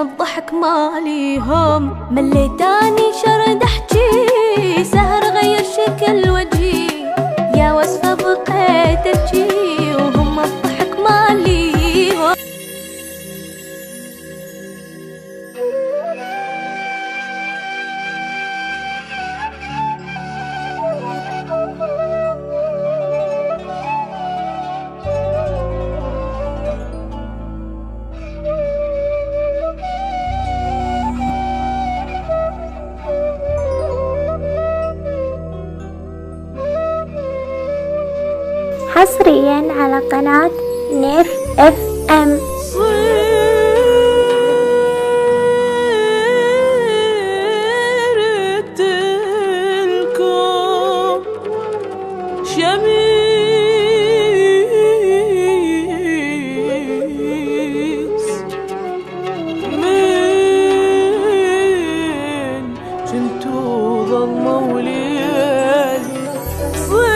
الضحك ماليهم. مليتاني شرد احجي سهر غير شكل وجهي، يا وصفة بقيت ابجي وهم الضحك ماليهم. حصريا على قناة نيف اف ام. صرت لكم شميس من جنتوا ظلمة وليل. صرت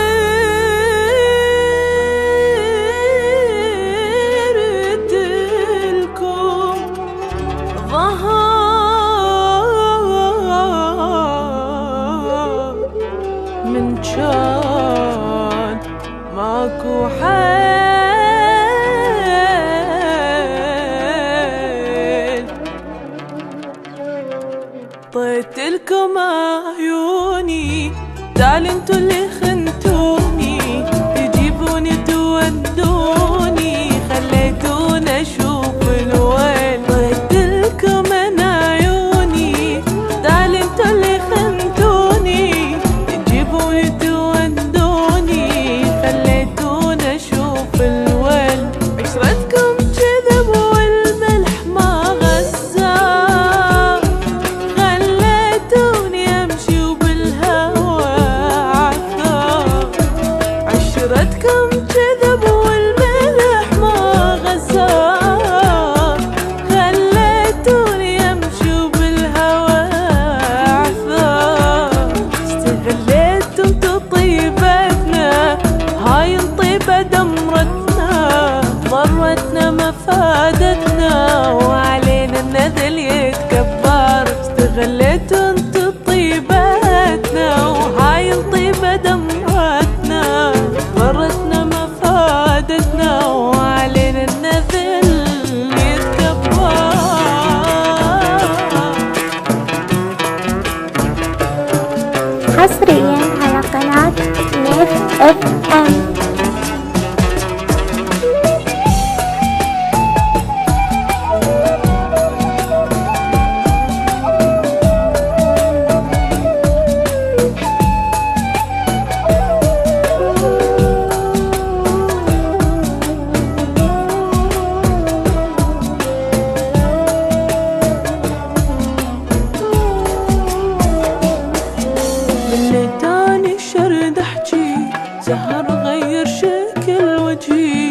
لكم ظهر من كان ماكو حيل. طيت لكم عيوني تعال انتو اللي خنتوني، تجيبوني تودوني خليتوني اشوف الويل. طيت لكم انا عيوني تعال انتو اللي خنتوني، تجيبوني تودوني خليتوني اشوف الويل. عشرتكم كذب والملح ما غسان، خليتوني امشي وبالهوى عثار. عشرتكم كذب والملح ما غسان، خليتوني امشي وبالهوى عثار. استغليتم طيبتنا هاي الطيبة دمرتنا، ضرتنا ما فادتنا وعلينا النذل يتكبر. استغليتوا انتو طيبتنا وهاي الطيبة دمرتنا، ضرتنا ما فادتنا وعلينا النذل يتكبر. حصريا على قناة نيف اف ام. مليتاني شرد احجي سهر غير شكل وجهي،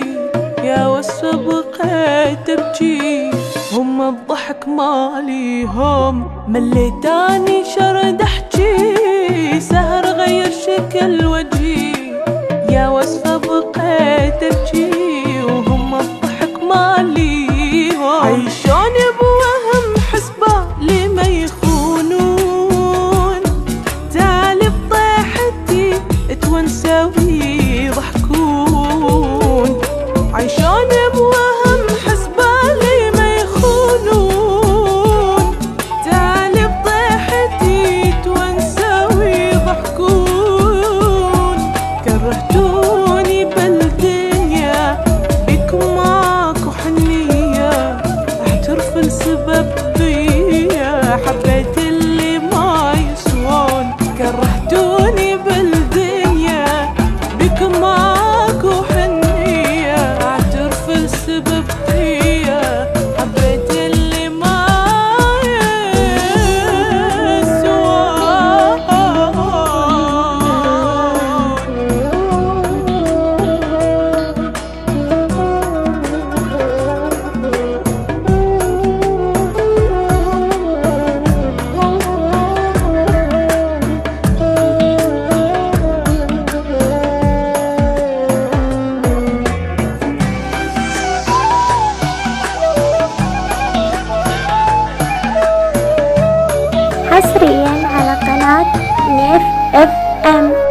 يا وصفة بقيت ابجي هم الضحك ماليهم. مليتاني شرد احجي سهر غير شكل وجهي، يا وصفة بقيت ابجي وهم الضحك ماليهم. عيشوني بوهم حسبة لي ما يخونون، تعال بطيحتي تونسوا يضحكون. عيشوني بوهم حسبة لي ما يخونون، تعال بطيحتي تونسوا يضحكون. كرهتوني بالدنيا بكم ماكو حنية، احترف السبب بيا حبيت اللي ما يسوون. كرهتوني بالدنيا حصريا على قناة نيف اف ام.